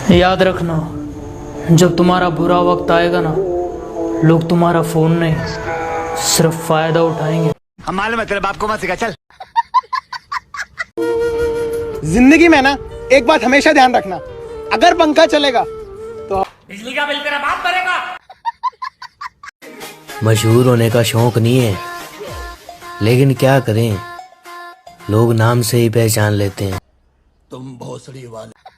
याद रखना, जब तुम्हारा बुरा वक्त आएगा ना, लोग तुम्हारा फोन नहीं सिर्फ फायदा उठाएंगे। हम मालूम है तेरे बाप को मत सिखा, चल। जिंदगी में ना एक बात हमेशा ध्यान रखना, अगर पंखा चलेगा तो बिजली का बिल तेरा बाप भरेगा। मशहूर होने का शौक नहीं है, लेकिन क्या करें, लोग नाम से ही पहचान लेते हैं। तुम भोसड़ी वाले।